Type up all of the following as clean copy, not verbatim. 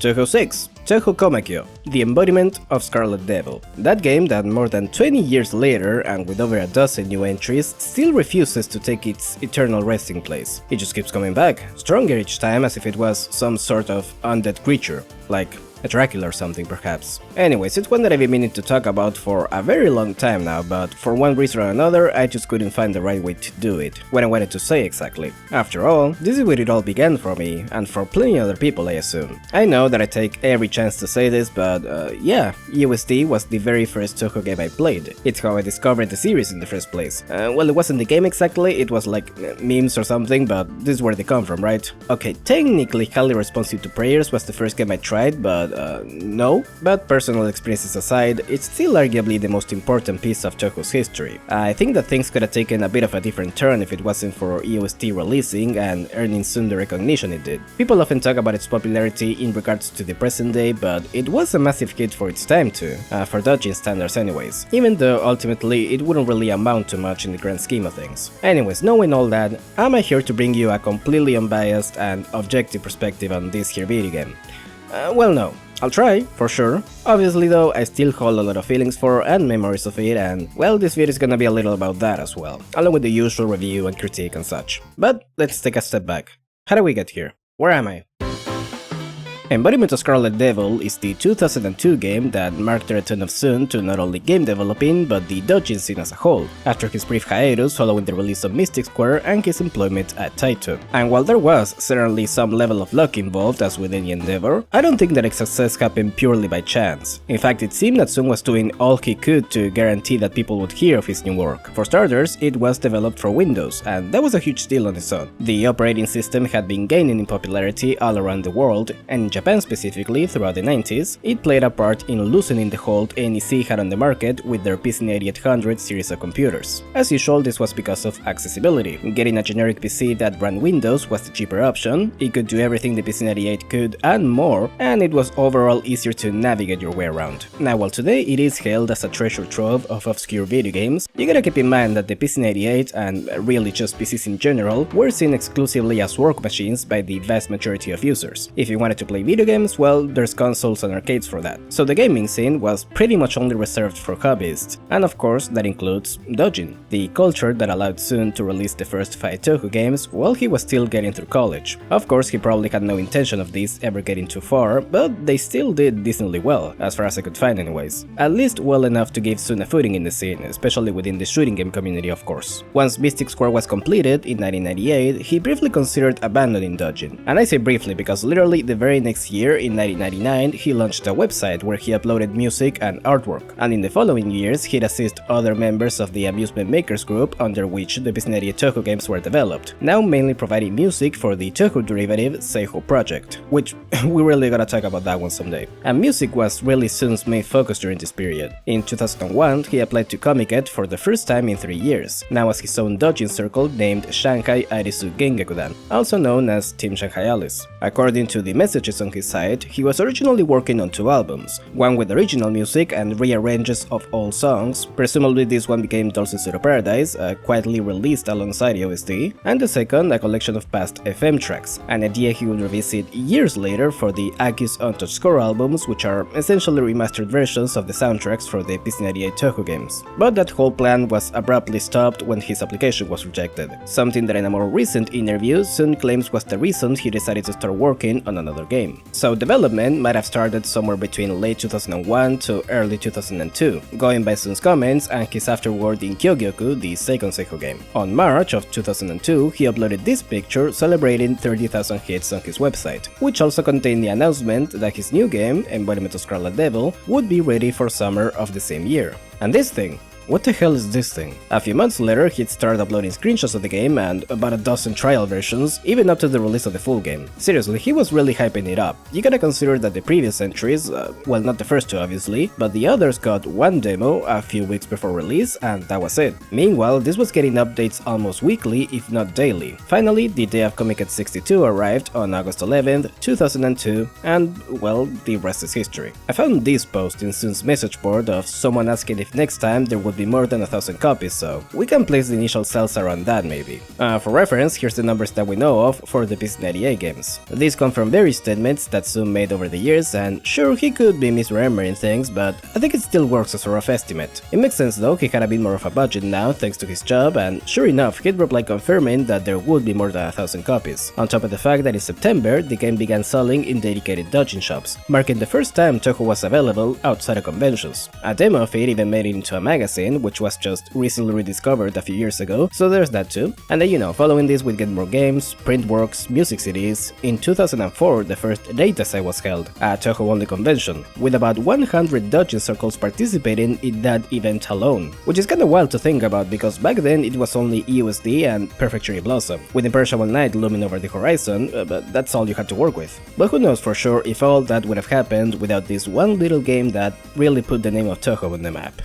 Touhou 6, Touhou Comiket, the Embodiment of Scarlet Devil. That game that more than 20 years later, and with over a dozen new entries, still refuses to take its eternal resting place. It just keeps coming back, stronger each time as if it was some sort of undead creature, like a Dracula or something perhaps. Anyways, it's one that I've been meaning to talk about for a very long time now, but for one reason or another I just couldn't find the right way to do it, what I wanted to say exactly. After all, this is where it all began for me, and for plenty other people I assume. I know that I take every chance to say this, but yeah, EoSD was the very first touhou game I played. It's how I discovered the series in the first place. Well, it wasn't the game exactly, it was like memes or something, but this is where they come from, right? Okay, technically Highly Responsive to Prayers was the first game I tried, but no. But personal experiences aside, it's still arguably the most important piece of touhou's history. I think that things could have taken a bit of a different turn if it wasn't for EoSD releasing and earning soon the recognition it did. People often talk about its popularity in regards to the present day, but it was a massive hit for its time too, for doujin standards anyways, even though ultimately it wouldn't really amount to much in the grand scheme of things. Anyways, knowing all that, I'm here to bring you a completely unbiased and objective perspective on this here video game. Well, no. I'll try, for sure. Obviously though, I still hold a lot of feelings for and memories of it, and well, this video is gonna be a little about that as well, along with the usual review and critique and such. But let's take a step back. How did we get here? Where am I? Embodiment of Scarlet Devil is the 2002 game that marked the return of Sun to not only game developing but the doujin scene as a whole, after his brief hiatus following the release of Mystic Square and his employment at Taito. And while there was certainly some level of luck involved as with any endeavor, I don't think that its success happened purely by chance. In fact, it seemed that Sun was doing all he could to guarantee that people would hear of his new work. For starters, it was developed for Windows, and that was a huge deal on its own. The operating system had been gaining in popularity all around the world, and in Japan specifically throughout the 90s, it played a part in loosening the hold NEC had on the market with their PC9800 series of computers. As usual, this was because of accessibility. Getting a generic PC that ran Windows was the cheaper option, it could do everything the PC98 could and more, and it was overall easier to navigate your way around. Now, while today it is hailed as a treasure trove of obscure video games, you gotta keep in mind that the PC98, and really just PCs in general, were seen exclusively as work machines by the vast majority of users. If you wanted to play video games, well, there's consoles and arcades for that. So the gaming scene was pretty much only reserved for hobbyists, and of course that includes doujin, the culture that allowed Sun to release the first 5 touhou games while he was still getting through college. Of course, he probably had no intention of this ever getting too far, but they still did decently well, as far as I could find anyways. At least well enough to give Sun a footing in the scene, especially within the shooting game community of course. Once Mystic Square was completed in 1998, he briefly considered abandoning doujin. And I say briefly because literally the very next year, in 1999, he launched a website where he uploaded music and artwork, and in the following years he'd assist other members of the Amusement Makers group under which the PC98 touhou games were developed, now mainly providing music for the touhou derivative Seiho project, which we really gotta talk about that one someday. And music was really Sun's main focus during this period. In 2001, he applied to Comiket for the first time in 3 years, now as his own doujin circle named Shanghai Arisu Gengekudan, also known as Team Shanghai Alice. According to the messages on his site, he was originally working on 2 albums, one with original music and rearranges of old songs, presumably this one became Dulce Pseudo Paradise, quietly released alongside EoSD, and the second a collection of past FM tracks, an idea he would revisit years later for the Aki's Untouched Score albums, which are essentially remastered versions of the soundtracks for the PC98 touhou games. But that whole plan was abruptly stopped when his application was rejected, something that in a more recent interview Sun claims was the reason he decided to start working on another game. So development might have started somewhere between late 2001 to early 2002, going by Sun's comments and his afterword in Kyogyoku, the second Seiho game. On March of 2002, he uploaded this picture celebrating 30,000 hits on his website, which also contained the announcement that his new game, Embodiment of Scarlet Devil, would be ready for summer of the same year. And this thing, what the hell is this thing? A few months later, he'd started uploading screenshots of the game and about a dozen trial versions, even up to the release of the full game. Seriously, he was really hyping it up. You gotta consider that the previous entries, well, not the first 2 obviously, but the others got 1 demo a few weeks before release, and that was it. Meanwhile, this was getting updates almost weekly, if not daily. Finally, the day of Comiket 62 arrived on August 11th, 2002, and, well, the rest is history. I found this post in Sun's message board of someone asking if next time there would would be more than 1,000 copies, so we can place the initial sales around that maybe. For reference, here's the numbers that we know of for the PC98 games. These come from various statements that Zoom made over the years, and sure, he could be misremembering things, but I think it still works as a rough estimate. It makes sense though, he had a bit more of a budget now thanks to his job, and sure enough, he'd reply confirming that there would be more than 1,000 copies, on top of the fact that in September the game began selling in dedicated doujin shops, marking the first time touhou was available outside of conventions. A demo of it even made it into a magazine, which was just recently rediscovered a few years ago, so there's that too. And then following this we'd get more games, print works, music CDs. In 2004 the first datasite was held, a touhou only convention, with about 100 doujin circles participating in that event alone, which is kinda wild to think about because back then it was only EoSD and Perfect Cherry Blossom, with Imperishable Night looming over the horizon, but that's all you had to work with. But who knows for sure if all that would have happened without this one little game that really put the name of touhou on the map.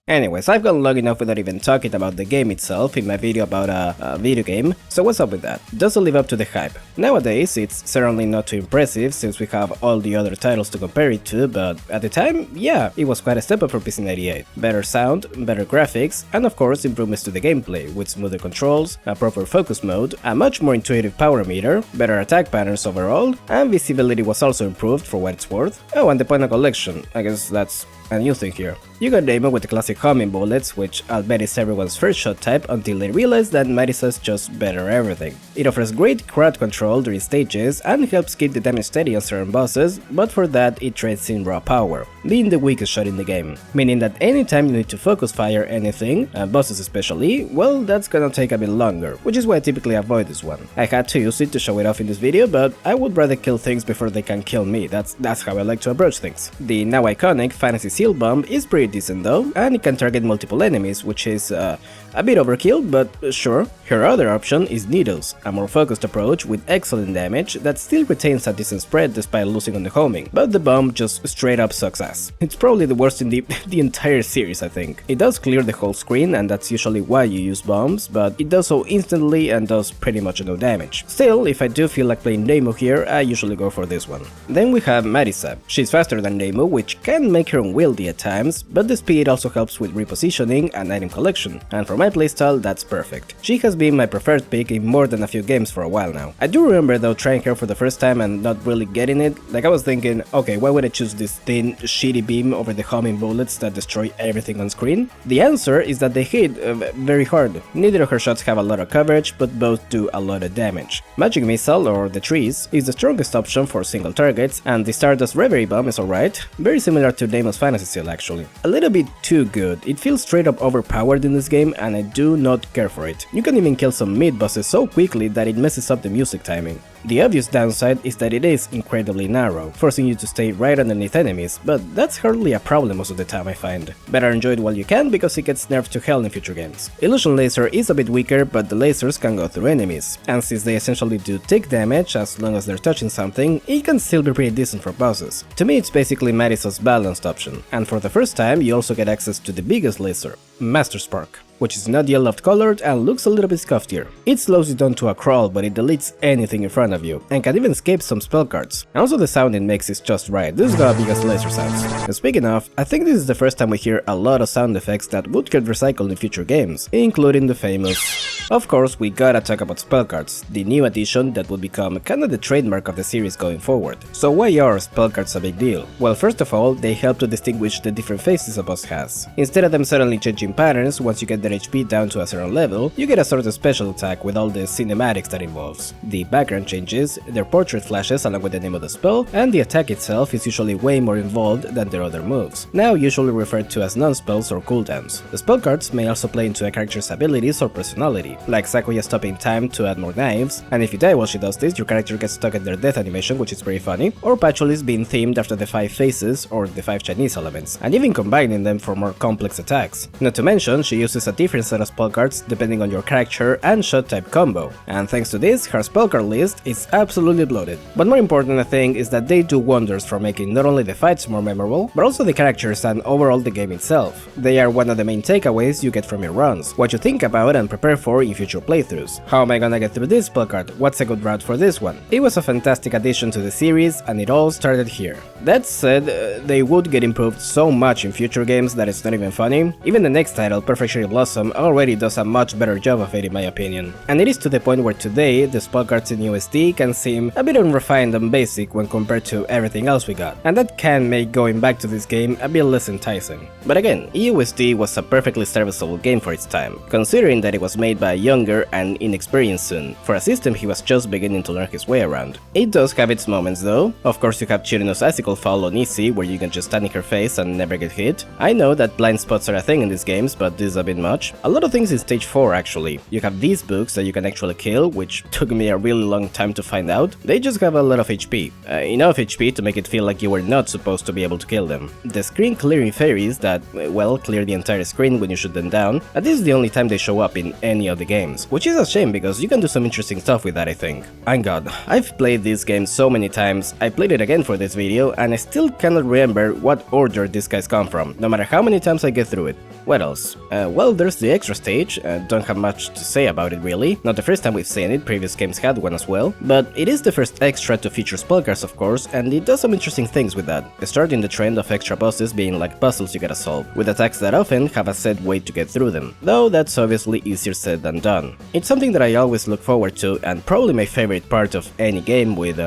Anyways, I've gone long enough without even talking about the game itself in my video about a video game, so what's up with that? Does it live up to the hype? Nowadays, it's certainly not too impressive since we have all the other titles to compare it to, but at the time, yeah, it was quite a step up for PC98. Better sound, better graphics, and of course improvements to the gameplay, with smoother controls, a proper focus mode, a much more intuitive power meter, better attack patterns overall, and visibility was also improved for what it's worth. Oh, and the point of collection, I guess that's a new thing here. You got Daemon with the classic homing bullets, which I'll bet is everyone's first shot type until they realize that Marisa's just better everything. It offers great crowd control during stages and helps keep the damage steady on certain bosses, but for that it trades in raw power, being the weakest shot in the game, meaning that anytime you need to focus fire anything, bosses especially, well, that's gonna take a bit longer, which is why I typically avoid this one. I had to use it to show it off in this video, but I would rather kill things before they can kill me, that's how I like to approach things. The now iconic Fantasy Seal Bomb is pretty decent though, and it can target multiple enemies, which is a bit overkill, but sure. Her other option is Needles, a more focused approach with excellent damage that still retains a decent spread despite losing on the homing, but the bomb just straight up sucks ass. It's probably the worst in the entire series, I think. It does clear the whole screen, and that's usually why you use bombs, but it does so instantly and does pretty much no damage. Still, if I do feel like playing Deimo here, I usually go for this one. Then we have Marisa. She's faster than Deimo, which can make her unwieldy at times, but the speed also helps with repositioning and item collection, and for my playstyle that's perfect. She has been my preferred pick in more than a few games for a while now. I do remember though trying her for the first time and not really getting it, like I was thinking, okay, why would I choose this thin, shitty beam over the homing bullets that destroy everything on screen? The answer is that they hit very hard. Neither of her shots have a lot of coverage, but both do a lot of damage. Magic Missile, or the Trees, is the strongest option for single targets, and the Stardust Reverie Bomb is alright, very similar to Deimo's Fantasy Seal actually. A little bit too good, it feels straight up overpowered in this game and I do not care for it. You can even kill some mid-bosses so quickly that it messes up the music timing. The obvious downside is that it is incredibly narrow, forcing you to stay right underneath enemies, but that's hardly a problem most of the time I find. Better enjoy it while you can because it gets nerfed to hell in future games. Illusion Laser is a bit weaker, but the lasers can go through enemies, and since they essentially do tick damage as long as they're touching something, it can still be pretty decent for bosses. To me it's basically Marisa's balanced option, and for the first time you also get access to the biggest laser, Master Spark, which is not yellow colored and looks a little bit scuffed here. It slows you down to a crawl, but it deletes anything in front of you, and can even escape some spell cards. And also the sound it makes is just right, this got biggest laser sounds. And speaking of, I think this is the first time we hear a lot of sound effects that would get recycled in future games, including the famous... Of course, we gotta talk about spell cards, the new addition that would become kinda the trademark of the series going forward. So why are spell cards a big deal? Well, first of all, they help to distinguish the different phases a boss has. Instead of them suddenly changing patterns once you get their HP down to a certain level, you get a sort of special attack with all the cinematics that involves. The background changes, their portrait flashes along with the name of the spell, and the attack itself is usually way more involved than their other moves, now usually referred to as non-spells or cooldowns. The spell cards may also play into a character's abilities or personality, like Sakuya stopping time to add more knives, and if you die while she does this, your character gets stuck at their death animation, which is pretty funny, or Patchoul's being themed after the 5 phases or the 5 Chinese elements, and even combining them for more complex attacks. Not to mention, she uses a different set of spell cards depending on your character and shot type combo, and thanks to this, her spell card list is absolutely bloated. But more important I think is that they do wonders for making not only the fights more memorable, but also the characters and overall the game itself. They are one of the main takeaways you get from your runs, what you think about and prepare for in future playthroughs. How am I gonna get through this spell card? What's a good route for this one? It was a fantastic addition to the series, and it all started here. That said, they would get improved so much in future games that it's not even funny. Even the next title, Perfect Cherry Blossom, already does a much better job of it in my opinion. And it is to the point where today, the spell cards in EoSD can seem a bit unrefined and basic when compared to everything else we got, and that can make going back to this game a bit less enticing. But again, EoSD was a perfectly serviceable game for its time, considering that it was made by a younger and inexperienced Sun, for a system he was just beginning to learn his way around. It does have its moments though. Of course you have Chirino's Icicle Fall on easy, where you can just stand in her face and never get hit. I know that blind spots are a thing in these games, but this is a bit much. A lot of things in stage 4 actually. You have these books that you can actually kill, which took me a really long time to find out. They just have a lot of HP. Enough HP to make it feel like you were not supposed to be able to kill them. The screen clearing fairies that, well, clear the entire screen when you shoot them down, and this is the only time they show up in any of the games, which is a shame because you can do some interesting stuff with that I think. And god, I've played this game so many times, I played it again for this video and I still cannot remember what order these guys come from, no matter how many times I get through it. What else? Well, there's the extra stage, don't have much to say about it really, not the first time we've seen it, previous games had one as well, but it is the first extra to feature spell cards of course, and it does some interesting things with that, starting the trend of extra bosses being like puzzles you gotta solve, with attacks that often have a set way to get through them, though that's obviously easier said than done. It's something that I always look forward to, and probably my favorite part of any game with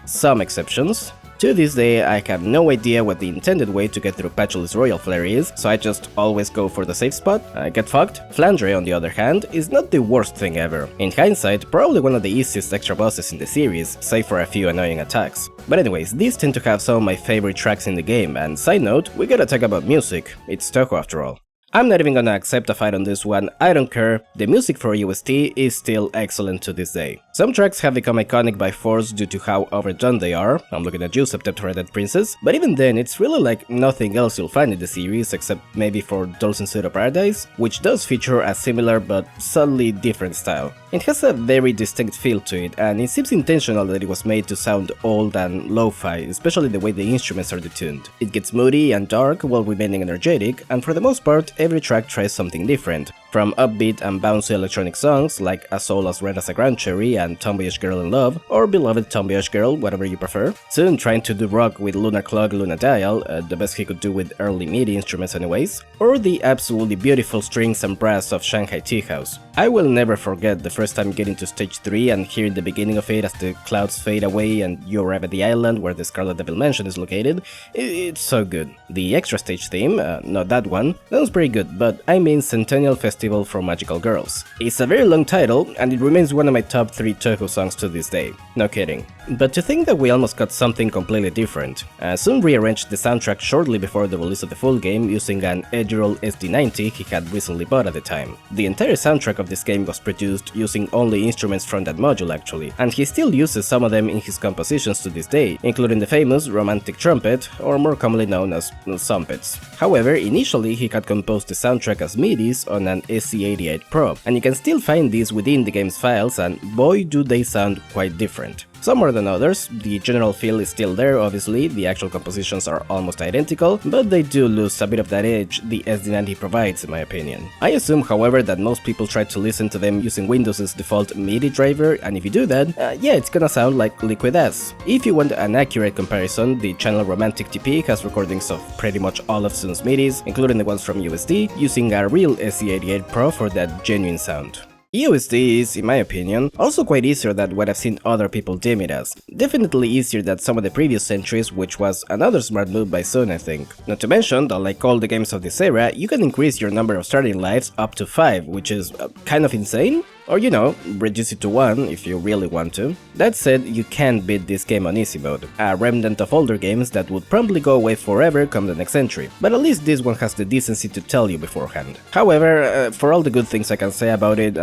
some exceptions. To this day, I have no idea what the intended way to get through Patchoul's Royal Flare is, so I just always go for the safe spot. I get fucked. Flandre, on the other hand, is not the worst thing ever. In hindsight, probably one of the easiest extra bosses in the series, save for a few annoying attacks. But anyways, these tend to have some of my favorite tracks in the game, and side note, we gotta talk about music. It's touhou after all. I'm not even gonna accept a fight on this one, I don't care, the music for EoSD is still excellent to this day. Some tracks have become iconic by force due to how overdone they are, I'm looking at you September-Red Princess, but even then it's really like nothing else you'll find in the series except maybe for Dolls in Pseudo Paradise, which does feature a similar but subtly different style. It has a very distinct feel to it, and it seems intentional that it was made to sound old and lo-fi, especially the way the instruments are detuned. It gets moody and dark while remaining energetic, and for the most part every track tries something different, from upbeat and bouncy electronic songs like A Soul as Red as a Grand Cherry and Tomboyish Girl in Love, or Beloved Tomboyish Girl, whatever you prefer. Soon trying to do rock with Lunar Clock Luna Dial, the best he could do with early MIDI instruments anyways, or the absolutely beautiful strings and brass of Shanghai Tea House. I will never forget the first time getting to stage 3 and hearing the beginning of it as the clouds fade away and you arrive at the island where the Scarlet Devil mansion is located. It's so good. The extra stage theme, not that one, that was pretty good, but I mean Centennial Festival from Magical Girls. It's a very long title, and it remains one of my top 3 touhou songs to this day. No kidding. But to think that we almost got something completely different. Sun rearranged the soundtrack shortly before the release of the full game using an 8-year-old SD90 he had recently bought at the time. The entire soundtrack of this game was produced using only instruments from that module actually, and he still uses some of them in his compositions to this day, including the famous Romantic Trumpet, or more commonly known as Sumpets. However, initially he had composed the soundtrack as MIDIs on an SC88 Pro, and you can still find these within the game's files, and boy do they sound quite different. Some more than others, the general feel is still there obviously, the actual compositions are almost identical, but they do lose a bit of that edge the SD90 provides in my opinion. I assume however that most people try to listen to them using Windows's default MIDI driver, and if you do that, yeah, it's gonna sound like Liquid Ass. If you want an accurate comparison, the channel Romantic TP has recordings of pretty much all of Sun's MIDIs, including the ones from EoSD, using a real SC88 Pro for that genuine sound. EoSD is, in my opinion, also quite easier than what I've seen other people deem it as. Definitely easier than some of the previous entries, which was another smart move by Sun, I think. Not to mention that like all the games of this era, you can increase your number of starting lives up to 5, which is kind of insane. Or you know, reduce it to 1 if you really want to. That said, you can't beat this game on easy mode, a remnant of older games that would probably go away forever come the next entry, but at least this one has the decency to tell you beforehand. However, for all the good things I can say about it,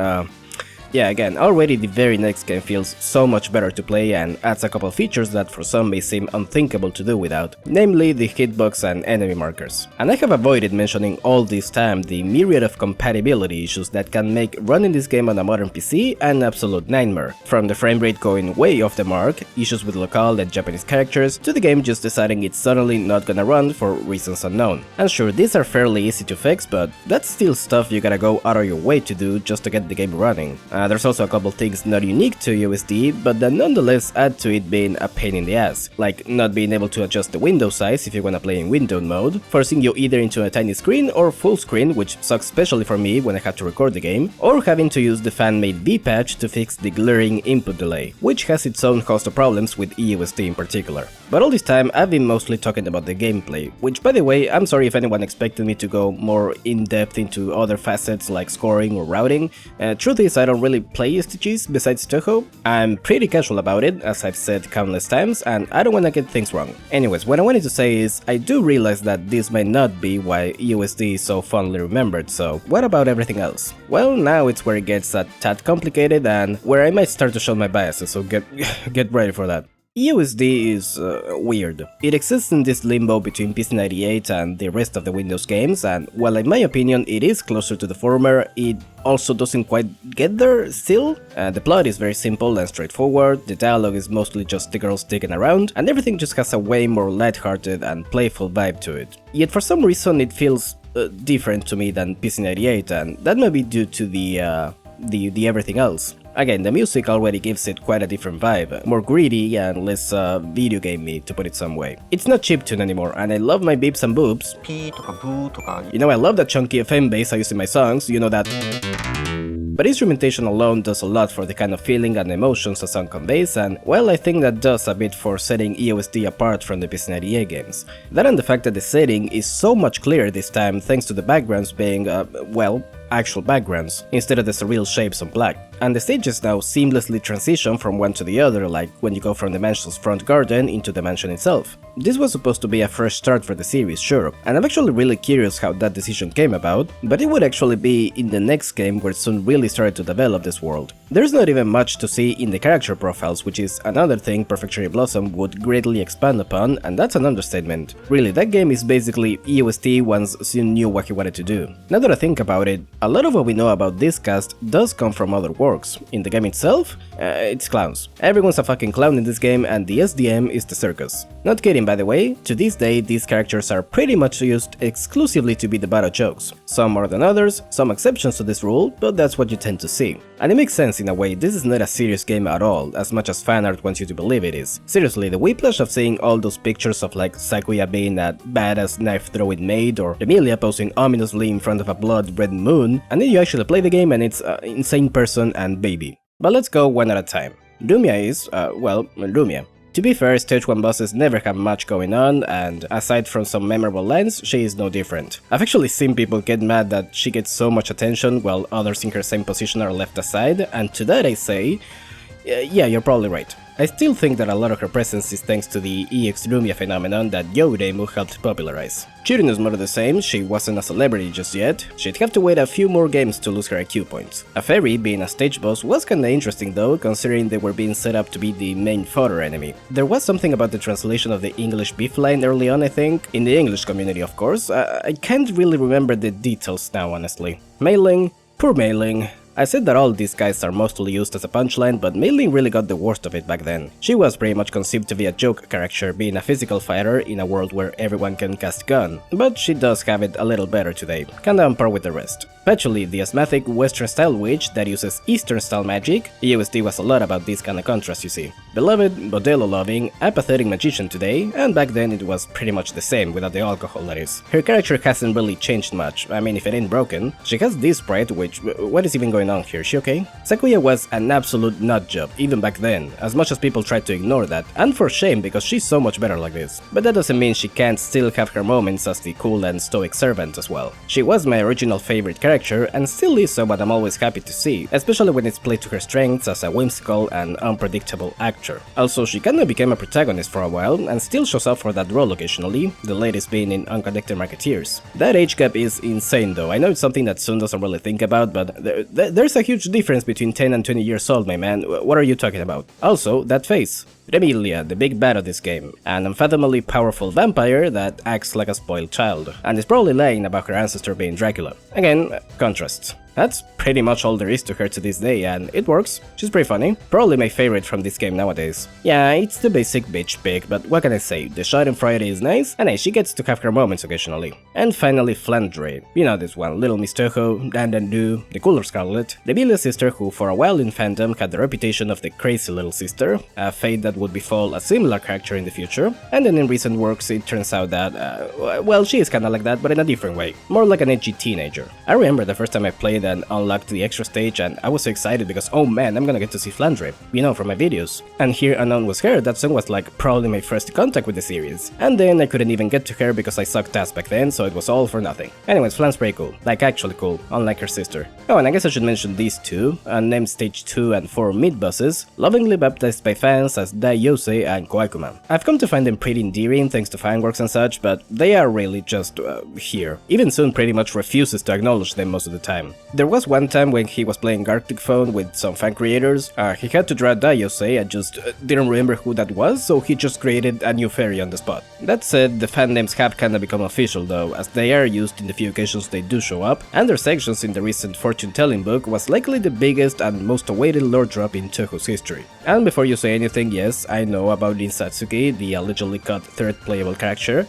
Yeah, again, already the very next game feels so much better to play and adds a couple features that for some may seem unthinkable to do without, namely the hitbox and enemy markers. And I have avoided mentioning all this time the myriad of compatibility issues that can make running this game on a modern PC an absolute nightmare, from the frame rate going way off the mark, issues with local and Japanese characters, to the game just deciding it's suddenly not gonna run for reasons unknown. And sure, these are fairly easy to fix, but that's still stuff you gotta go out of your way to do just to get the game running. There's also a couple things not unique to EoSD, but that nonetheless add to it being a pain in the ass, like not being able to adjust the window size if you wanna play in windowed mode, forcing you either into a tiny screen or full screen, which sucks especially for me when I have to record the game, or having to use the fan-made V-patch to fix the glaring input delay, which has its own host of problems with EoSD in particular. But all this time I've been mostly talking about the gameplay, which by the way, I'm sorry if anyone expected me to go more in-depth into other facets like scoring or routing. Truth is, I don't really play STGs besides touhou. I'm pretty casual about it, as I've said countless times, and I don't wanna get things wrong. Anyways, what I wanted to say is, I do realize that this might not be why EoSD is so fondly remembered, so what about everything else? Well, now it's where it gets a tad complicated and where I might start to show my biases, so get ready for that. EoSD is weird. It exists in this limbo between PC98 and the rest of the Windows games, and while in my opinion it is closer to the former, it also doesn't quite get there still. The plot is very simple and straightforward, the dialogue is mostly just the girls sticking around, and everything just has a way more lighthearted and playful vibe to it. Yet for some reason it feels different to me than PC98, and that might be due to the everything else. Again, the music already gives it quite a different vibe, more greedy and less video game-y, to put it some way. It's not chiptune anymore, and I love my beeps and boops. You know, I love that chunky FM bass I use in my songs, you know that. But instrumentation alone does a lot for the kind of feeling and emotions a song conveys, and well, I think that does a bit for setting EoSD apart from the PC98 games. That and the fact that the setting is so much clearer this time thanks to the backgrounds being, well, actual backgrounds, instead of the surreal shapes on black. And the stages now seamlessly transition from one to the other, like when you go from the mansion's front garden into the mansion itself. This was supposed to be a fresh start for the series, sure, and I'm actually really curious how that decision came about, but it would actually be in the next game where Sun really started to develop this world. There's not even much to see in the character profiles, which is another thing Perfect Cherry Blossom would greatly expand upon, and that's an understatement. Really, that game is basically EoSD once Sun knew what he wanted to do. Now that I think about it, a lot of what we know about this cast does come from other works. In the game itself, it's clowns. Everyone's a fucking clown in this game, and the SDM is the circus. Not kidding, by the way, to this day these characters are pretty much used exclusively to be the battle jokes. Some more than others, some exceptions to this rule, but that's what you tend to see. And it makes sense in a way, this is not a serious game at all, as much as fanart wants you to believe it is. Seriously, the whiplash of seeing all those pictures of like Sakuya being a badass knife-throwing maid, or Emilia posing ominously in front of a blood-red moon, and then you actually play the game and it's an insane person and baby. But let's go one at a time. Lumia is, well, Lumia. To be fair, stage 1 bosses never have much going on, and aside from some memorable lines, she is no different. I've actually seen people get mad that she gets so much attention while others in her same position are left aside, and to that I say, yeah, you're probably right. I still think that a lot of her presence is thanks to the EX Lumia phenomenon that Youremu helped popularize. Chirin is more of the same, she wasn't a celebrity just yet, she'd have to wait a few more games to lose her IQ points. A fairy being a stage boss was kinda interesting though, considering they were being set up to be the main fodder enemy. There was something about the translation of the English beef line early on, I think, in the English community of course. I can't really remember the details now honestly. Mailing, poor Mailing. I said that all these guys are mostly used as a punchline, but Mei-Ling really got the worst of it back then. She was pretty much conceived to be a joke character, being a physical fighter in a world where everyone can cast gun, but she does have it a little better today, kinda on par with the rest. Patchouli, the asthmatic western-style witch that uses eastern-style magic, EoSD was a lot about this kinda contrast you see. Beloved, Bordello-loving, apathetic magician today, and back then it was pretty much the same, without the alcohol that is. Her character hasn't really changed much, I mean if it ain't broken. She has this sprite, which, what is even going on here, is she okay? Sakuya was an absolute nutjob, even back then, as much as people tried to ignore that, and for shame because she's so much better like this. But that doesn't mean she can't still have her moments as the cool and stoic servant as well. She was my original favorite character, and still is so, but I'm always happy to see, especially when it's played to her strengths as a whimsical and unpredictable actor. Also, she kinda became a protagonist for a while, and still shows up for that role occasionally, the latest being in Unconnected Marketeers. That age gap is insane though, I know it's something that Sun doesn't really think about, but there's a huge difference between 10 and 20 years old, my man. What are you talking about? Also, that face. Remilia, the big bad of this game, an unfathomably powerful vampire that acts like a spoiled child, and is probably lying about her ancestor being Dracula. Again, contrasts. That's pretty much all there is to her to this day, and it works. She's pretty funny. Probably my favorite from this game nowadays. Yeah, it's the basic bitch pick, but what can I say, the Schadenfreude is nice, and hey, she gets to have her moments occasionally. And finally Flandre. You know this one, little Miss Touhou, Dandandu, the cooler Scarlet, Remielia's sister who for a while in fandom had the reputation of the crazy little sister, a fate that would befall a similar character in the future, and then in recent works it turns out that, well, she is kinda like that, but in a different way. More like an edgy teenager. I remember the first time I played and unlocked the extra stage, and I was so excited because oh man, I'm gonna get to see Flandre, you know, from my videos. And here Unknown Was Her, that song was like probably my first contact with the series. And then I couldn't even get to her because I sucked ass back then, so it was all for nothing. Anyways, Flan's pretty cool, like actually cool, unlike her sister. Oh, and I guess I should mention these two, unnamed stage 2 and 4 mid-bosses, lovingly baptized by fans as Daiyose and Koakuma. I've come to find them pretty endearing thanks to fanworks and such, but they are really just here. Even Sun pretty much refuses to acknowledge them most of the time. There was one time when he was playing Arctic Phone with some fan creators, he had to draw Daiyose and just didn't remember who that was, so he just created a new fairy on the spot. That said, the fan names have kinda become official though, as they are used in the few occasions they do show up, and their sections in the recent fortune-telling book was likely the biggest and most awaited lore drop in Touhou's history. And before you say anything, yes, I know about Lin Satsuki, the allegedly cut third playable character.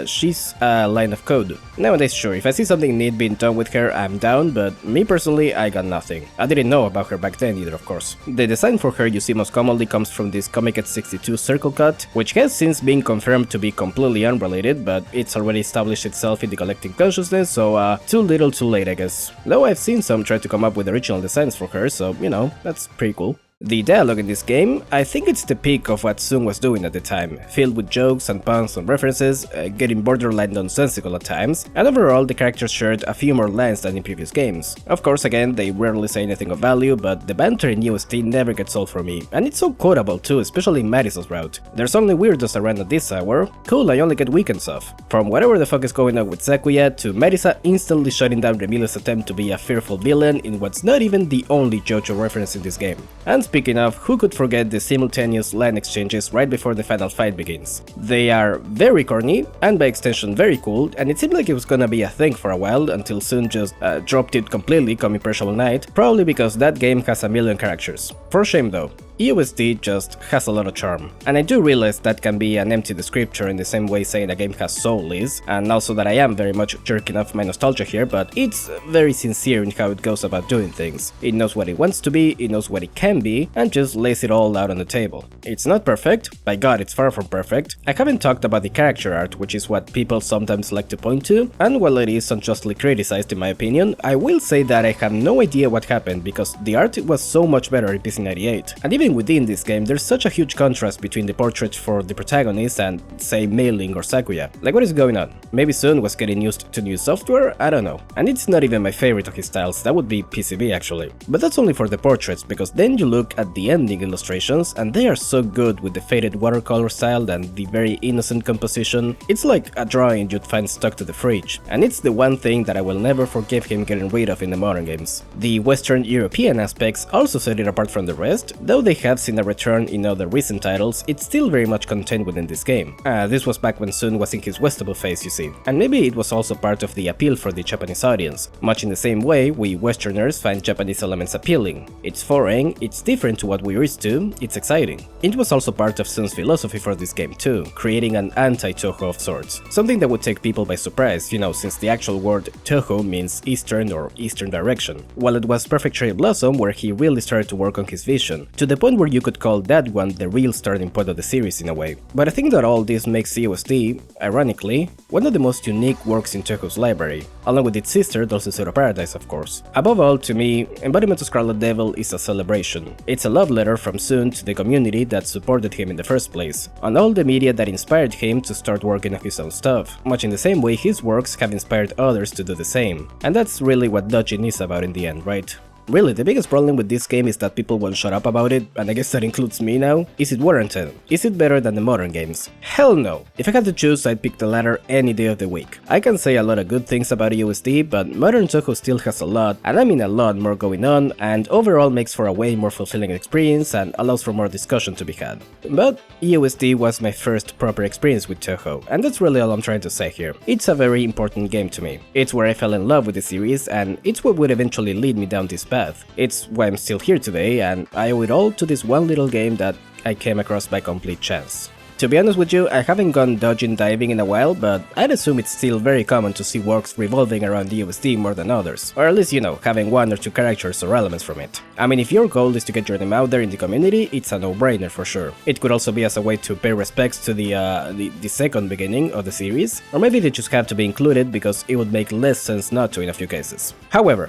She's a line of code. Nowadays, sure, if I see something neat being done with her, I'm down, but me personally, I got nothing. I didn't know about her back then either, of course. The design for her you see most commonly comes from this Comiket 62 circle cut, which has since been confirmed to be completely unrelated, but it's already established itself in the collective consciousness, so too little too late, I guess. Though I've seen some try to come up with original designs for her, so, you know, that's pretty cool. The dialogue in this game, I think it's the peak of what Sun was doing at the time, filled with jokes and puns and references, getting borderline nonsensical at times, and overall the characters shared a few more lines than in previous games. Of course, again, they rarely say anything of value, but the banter in EoSD never gets old for me, and it's so quotable too, especially Marisa's route. There's only weirdos around at this hour, cool, I only get weekends off. From whatever the fuck is going on with Sakuya, to Marisa instantly shutting down Remilia's attempt to be a fearful villain in what's not even the only JoJo reference in this game. And speaking of, who could forget the simultaneous line exchanges right before the final fight begins? They are very corny, and by extension very cool, and it seemed like it was gonna be a thing for a while until Sun just dropped it completely come Imperishable Night, probably because that game has a million characters. For shame though. EoSD just has a lot of charm, and I do realize that can be an empty descriptor in the same way saying a game has soul is, and also that I am very much jerking off my nostalgia here, but it's very sincere in how it goes about doing things. It knows what it wants to be, it knows what it can be, and just lays it all out on the table. It's not perfect, by god it's far from perfect. I haven't talked about the character art, which is what people sometimes like to point to, and while it is unjustly criticized in my opinion, I will say that I have no idea what happened because the art was so much better in PC98, and even within this game there's such a huge contrast between the portrait for the protagonist and, say, Mei Ling or Sakuya. Like, what is going on? Maybe Sun was getting used to new software? I don't know. And it's not even my favorite of his styles, that would be PCB actually. But that's only for the portraits, because then you look at the ending illustrations and they are so good with the faded watercolor style and the very innocent composition. It's like a drawing you'd find stuck to the fridge, and it's the one thing that I will never forgive him getting rid of in the modern games. The Western European aspects also set it apart from the rest, though they have seen a return in other recent titles, it's still very much contained within this game. This was back when Sun was in his Westable phase, you see, and maybe it was also part of the appeal for the Japanese audience, much in the same way we Westerners find Japanese elements appealing. It's foreign, it's different to what we're used to, it's exciting. It was also part of Sun's philosophy for this game too, creating an anti-Touhou of sorts, something that would take people by surprise, you know, since the actual word Touhou means eastern or eastern direction, while it was Perfect Cherry Blossom where he really started to work on his vision, to the point where you could call that one the real starting point of the series in a way. But I think that all this makes EoSD, ironically, one of the most unique works in Touhou's library, along with its sister Dulce Zero Paradise of course. Above all, to me, Embodiment of Scarlet Devil is a celebration. It's a love letter from Sun to the community that supported him in the first place, and all the media that inspired him to start working on his own stuff, much in the same way his works have inspired others to do the same. And that's really what doujin is about in the end, right? Really, the biggest problem with this game is that people won't shut up about it, and I guess that includes me now. Is it warranted? Is it better than the modern games? Hell no! If I had to choose, I'd pick the latter any day of the week. I can say a lot of good things about EoSD, but modern touhou still has a lot, and I mean a lot more going on, and overall makes for a way more fulfilling experience and allows for more discussion to be had. But EoSD was my first proper experience with touhou, and that's really all I'm trying to say here. It's a very important game to me. It's where I fell in love with the series, and it's what would eventually lead me down this path. It's why I'm still here today, and I owe it all to this one little game that I came across by complete chance. To be honest with you, I haven't gone doujin diving in a while, but I'd assume it's still very common to see works revolving around EoSD more than others, or at least, you know, having one or two characters or elements from it. I mean, if your goal is to get your name out there in the community, it's a no-brainer for sure. It could also be as a way to pay respects to the second beginning of the series, or maybe they just have to be included because it would make less sense not to in a few cases. However,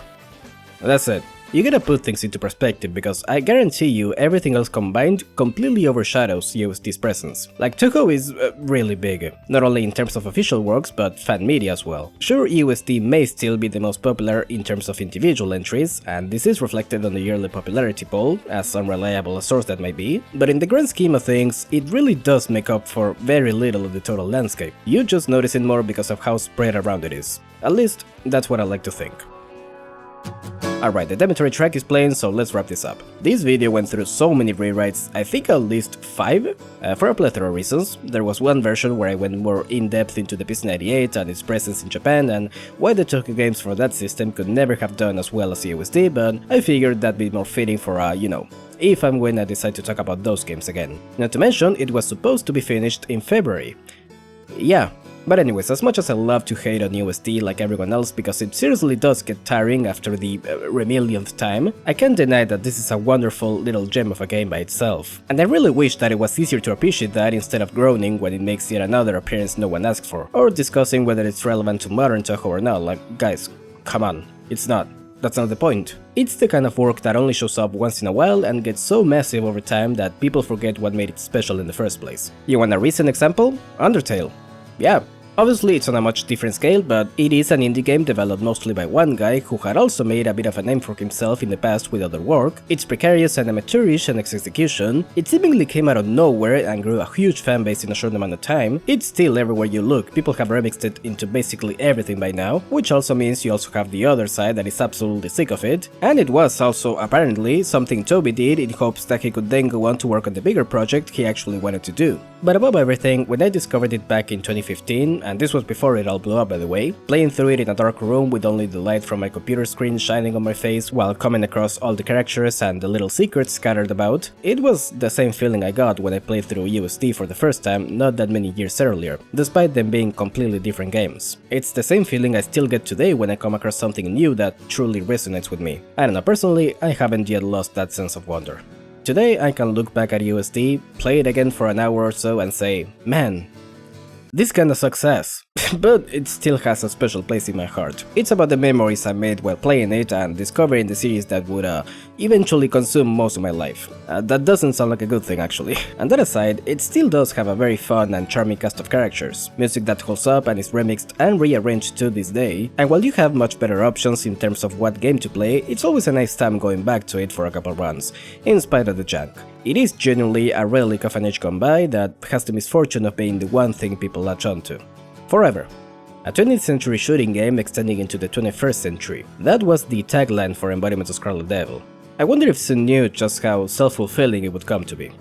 that's it. You gotta put things into perspective, because I guarantee you everything else combined completely overshadows EoSD's presence. Like, touhou is really big, not only in terms of official works, but fan media as well. Sure, EoSD may still be the most popular in terms of individual entries, and this is reflected on the yearly popularity poll, as unreliable a source that may be, but in the grand scheme of things, it really does make up for very little of the total landscape. You just notice it more because of how spread around it is. At least, that's what I like to think. Alright, the Demetri track is playing, so let's wrap this up. This video went through so many rewrites, I think at least 5, for a plethora of reasons. There was one version where I went more in-depth into the PC-98 and its presence in Japan, and why the touhou games for that system could never have done as well as EoSD, but I figured that'd be more fitting for you know, if I'm going to decide to talk about those games again. Not to mention, it was supposed to be finished in February. Yeah. But anyways, as much as I love to hate on EoSD like everyone else because it seriously does get tiring after the remillionth time, I can't deny that this is a wonderful little gem of a game by itself. And I really wish that it was easier to appreciate that instead of groaning when it makes yet another appearance no one asked for, or discussing whether it's relevant to modern touhou or not. Like, guys, come on, it's not. That's not the point. It's the kind of work that only shows up once in a while and gets so massive over time that people forget what made it special in the first place. You want a recent example? Undertale. Yeah. Obviously it's on a much different scale, but it is an indie game developed mostly by one guy who had also made a bit of a name for himself in the past with other work. It's precarious and amateurish in its execution, it seemingly came out of nowhere and grew a huge fanbase in a short amount of time, it's still everywhere you look, people have remixed it into basically everything by now, which also means you also have the other side that is absolutely sick of it, and it was also, apparently, something Toby did in hopes that he could then go on to work on the bigger project he actually wanted to do. But above everything, when I discovered it back in 2015, and this was before it all blew up by the way, playing through it in a dark room with only the light from my computer screen shining on my face while coming across all the characters and the little secrets scattered about, it was the same feeling I got when I played through EoSD for the first time not that many years earlier, despite them being completely different games. It's the same feeling I still get today when I come across something new that truly resonates with me. I don't know, personally, I haven't yet lost that sense of wonder. Today I can look back at EoSD, play it again for an hour or so and say, man, this kinda success. But it still has a special place in my heart. It's about the memories I made while playing it and discovering the series that would eventually consume most of my life. That doesn't sound like a good thing actually. And that aside, it still does have a very fun and charming cast of characters, music that holds up and is remixed and rearranged to this day, and while you have much better options in terms of what game to play, it's always a nice time going back to it for a couple runs, in spite of the junk. It is genuinely a relic of an age gone by that has the misfortune of being the one thing people latch onto. Forever. A 20th century shooting game extending into the 21st century. That was the tagline for Embodiment of Scarlet Devil. I wonder if Sun knew just how self-fulfilling it would come to be.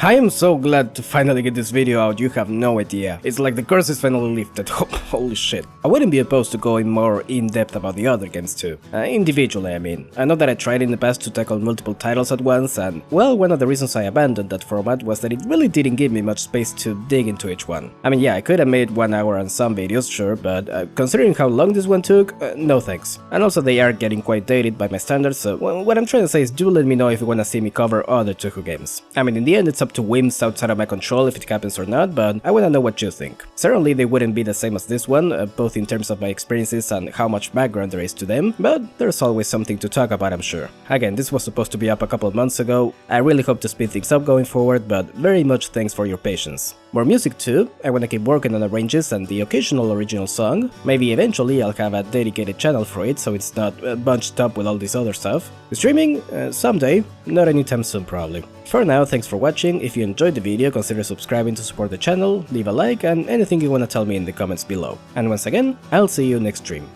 I am so glad to finally get this video out, you have no idea. It's like the curse is finally lifted, holy shit. I wouldn't be opposed to going more in-depth about the other games too. Individually, I mean. I know that I tried in the past to tackle multiple titles at once and, well, one of the reasons I abandoned that format was that it really didn't give me much space to dig into each one. I mean, yeah, I could have made 1 hour on some videos, sure, but considering how long this one took, no thanks. And also they are getting quite dated by my standards, so what I'm trying to say is do let me know if you wanna see me cover other touhou games. I mean, in the end it's up to whims outside of my control if it happens or not, but I wanna know what you think. Certainly they wouldn't be the same as this one, both in terms of my experiences and how much background there is to them, but there's always something to talk about, I'm sure. Again, this was supposed to be up a couple of months ago, I really hope to speed things up going forward, but very much thanks for your patience. More music too, I wanna keep working on arranges and the occasional original song. Maybe eventually I'll have a dedicated channel for it, so it's not bunched up with all this other stuff. Streaming? Someday, not anytime soon probably. For now, thanks for watching. If you enjoyed the video, consider subscribing to support the channel, leave a like and anything you wanna tell me in the comments below. And once again, I'll see you next stream.